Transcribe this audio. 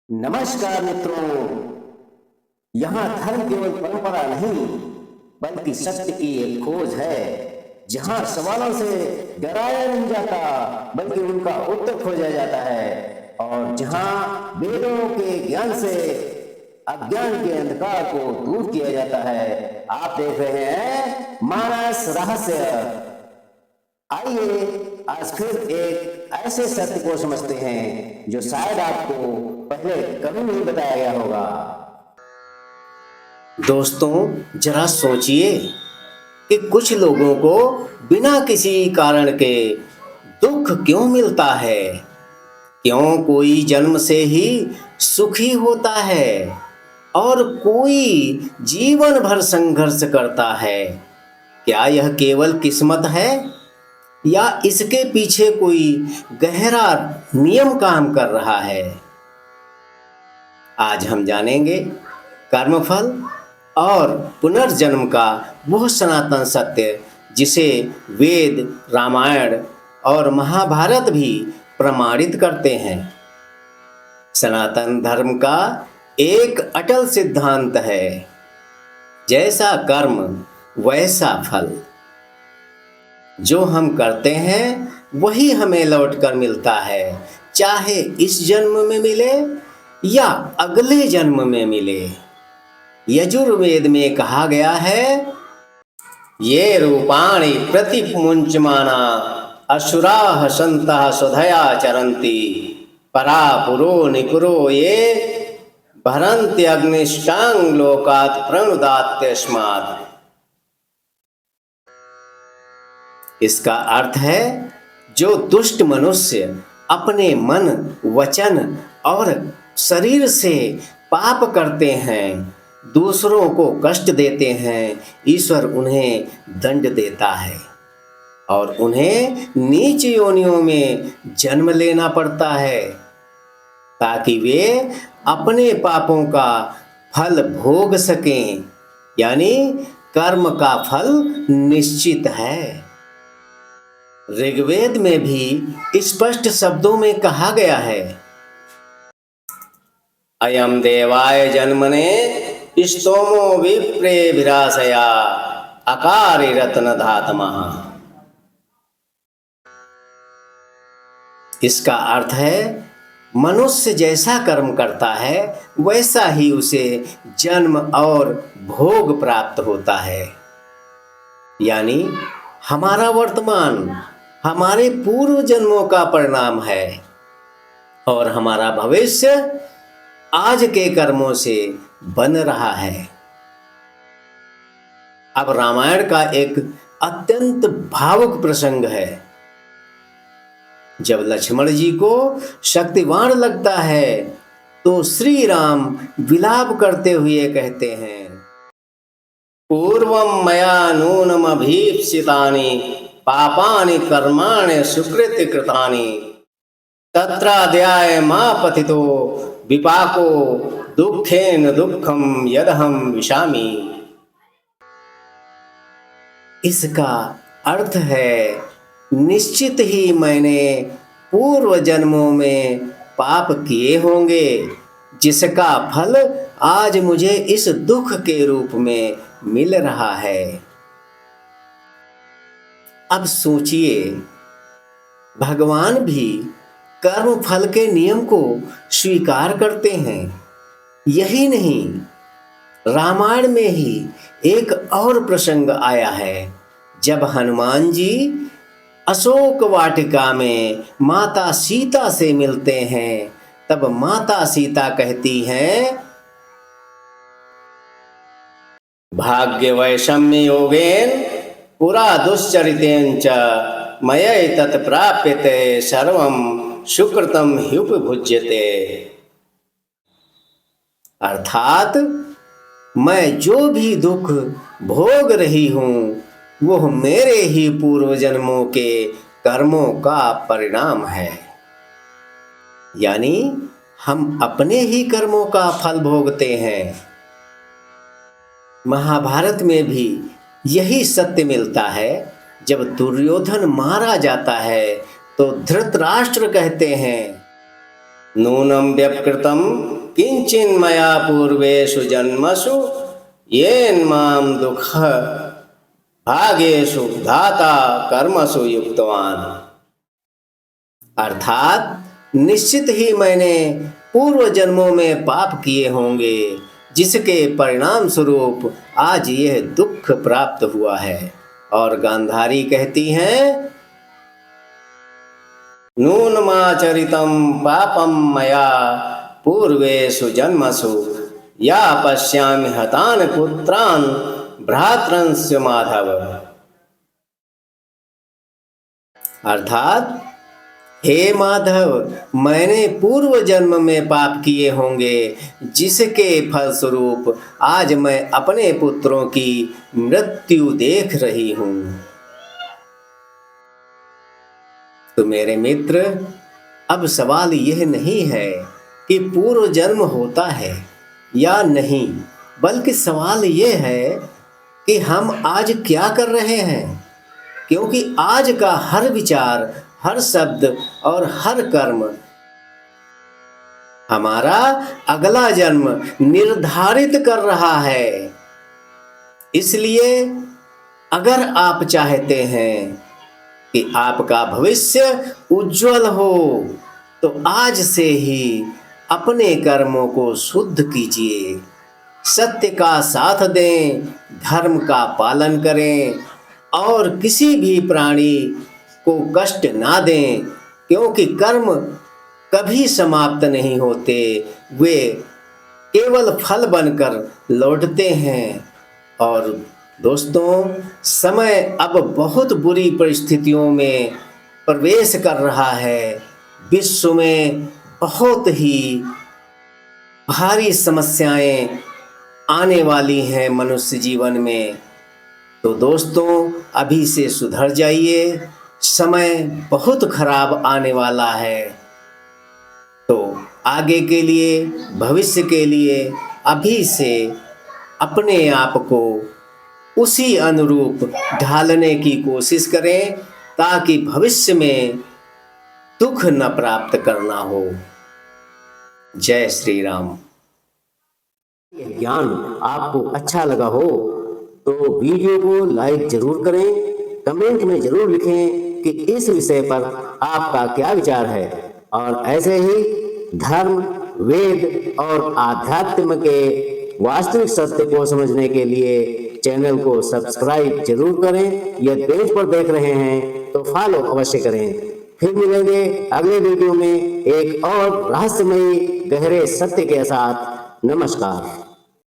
नमस्कार मित्रों। यहाँ धर्म केवल परंपरा नहीं बल्कि सत्य की एक खोज है। जहाँ सवालों से डराया नहीं जाता बल्कि उनका उत्तर खोजा जाता है, और जहाँ वेदों के ज्ञान से अज्ञान के अंधकार को दूर किया जाता है। आप देख रहे हैं मानस रहस्य। आइए आज फिर एक ऐसे सत्य को समझते हैं जो शायद आपको पहले कभी नहीं बताया गया होगा। दोस्तों, जरा सोचिए कि कुछ लोगों को बिना किसी कारण के दुख क्यों मिलता है। क्यों कोई जन्म से ही सुखी होता है और कोई जीवन भर संघर्ष करता है। क्या यह केवल किस्मत है या इसके पीछे कोई गहरा नियम काम कर रहा है। आज हम जानेंगे कर्मफल और पुनर्जन्म का वह सनातन सत्य जिसे वेद, रामायण और महाभारत भी प्रमाणित करते हैं। सनातन धर्म का एक अटल सिद्धांत है, जैसा कर्म वैसा फल। जो हम करते हैं वही हमें लौटकर मिलता है, चाहे इस जन्म में मिले या अगले जन्म में मिले। यजुर्वेद में कहा गया है, ये रूपाणि प्रतिमुंचमाना असुराः सन्तः स्वधया चरन्ति परा पुरो निपुरो ये भरन्त्यग्निष्टां लोकात् प्रणुदात्यस्मात्। इसका अर्थ है, जो दुष्ट मनुष्य अपने मन, वचन और शरीर से पाप करते हैं, दूसरों को कष्ट देते हैं, ईश्वर उन्हें दंड देता है और उन्हें नीच योनियों में जन्म लेना पड़ता है ताकि वे अपने पापों का फल भोग सकें। यानी कर्म का फल निश्चित है। ऋग्वेद में भी स्पष्ट शब्दों में कहा गया है, अयम देवाय जन्मने स्तोमो विप्रेभिराशया अकारि रत्न धातमः। इसका अर्थ है, मनुष्य जैसा कर्म करता है वैसा ही उसे जन्म और भोग प्राप्त होता है। यानी हमारा वर्तमान हमारे पूर्व जन्मों का परिणाम है और हमारा भविष्य आज के कर्मों से बन रहा है। अब रामायण का एक अत्यंत भावुक प्रसंग है। जब लक्ष्मण जी को शक्तिवाण लगता है तो श्री राम विलाप करते हुए कहते हैं, पूर्वं मया नूनमभीप्सितानि पापानि कर्माणि सुकृति कृतानि तत्राद्याय मा पतितो विपाको दुःखेन दुःखं यदहं विशामि। इसका अर्थ है, निश्चित ही मैंने पूर्व जन्मों में पाप किए होंगे जिसका फल आज मुझे इस दुख के रूप में मिल रहा है। अब सोचिए, भगवान भी कर्म फल के नियम को स्वीकार करते हैं। यही नहीं, रामायण में ही एक और प्रसंग आया है, जब हनुमान जी अशोक वाटिका में माता सीता से मिलते हैं। तब माता सीता कहती हैं, भाग्य वैषम्य योगेन पुरा दुश्चरितेन च मयैतत् प्राप्यते सर्वं सुकृतं ह्युपभुज्यते। अर्थात मैं जो भी दुख भोग रही हूँ वह मेरे ही पूर्व जन्मों के कर्मों का परिणाम है। यानी हम अपने ही कर्मों का फल भोगते हैं। महाभारत में भी यही सत्य मिलता है। जब दुर्योधन मारा जाता है तो धृतराष्ट्र कहते हैं, नूनं व्यपकृतं किंचिन्मया पूर्वेषु जन्मसु येन मां दुःख भागेषु धाता कर्मसु युक्तवान। अर्थात निश्चित ही मैंने पूर्व जन्मों में पाप किए होंगे, जिसके परिणाम स्वरूप आज यह दुख प्राप्त हुआ है। और गांधारी कहती हैं, नूनमाचरितं पापं मया पूर्वेषु जन्मसु या पश्यामि हतान् पुत्रान् भ्रातृंश्च माधव। अर्थात हे माधव, मैंने पूर्व जन्म में पाप किए होंगे, जिसके फलस्वरूप आज मैं अपने पुत्रों की मृत्यु देख रही हूँ। तो मेरे मित्र, अब सवाल यह नहीं है कि पूर्व जन्म होता है या नहीं, बल्कि सवाल यह है कि हम आज क्या कर रहे हैं, क्योंकि आज का हर विचार, हर शब्द और हर कर्म हमारा अगला जन्म निर्धारित कर रहा है। इसलिए अगर आप चाहते हैं कि आपका भविष्य उज्जवल हो, तो आज से ही अपने कर्मों को शुद्ध कीजिए, सत्य का साथ दें, धर्म का पालन करें और किसी भी प्राणी को कष्ट ना दें, क्योंकि कर्म कभी समाप्त नहीं होते, वे केवल फल बनकर लौटते हैं। और दोस्तों, समय अब बहुत बुरी परिस्थितियों में प्रवेश कर रहा है। विश्व में बहुत ही भारी समस्याएं आने वाली हैं मनुष्य जीवन में। तो दोस्तों, अभी से सुधर जाइए, समय बहुत खराब आने वाला है। तो आगे के लिए, भविष्य के लिए अभी से अपने आप को उसी अनुरूप ढालने की कोशिश करें, ताकि भविष्य में दुख न प्राप्त करना हो। जय श्री राम। ज्ञान आपको अच्छा लगा हो तो वीडियो को लाइक जरूर करें, कमेंट में जरूर लिखें कि इस विषय पर आपका क्या विचार है। और ऐसे ही धर्म, वेद और आध्यात्म के वास्तविक सत्य को समझने के लिए चैनल को सब्सक्राइब जरूर करें। यदि पेज पर देख रहे हैं तो फॉलो अवश्य करें। फिर मिलेंगे अगले वीडियो में एक और रहस्यमयी गहरे सत्य के साथ। नमस्कार।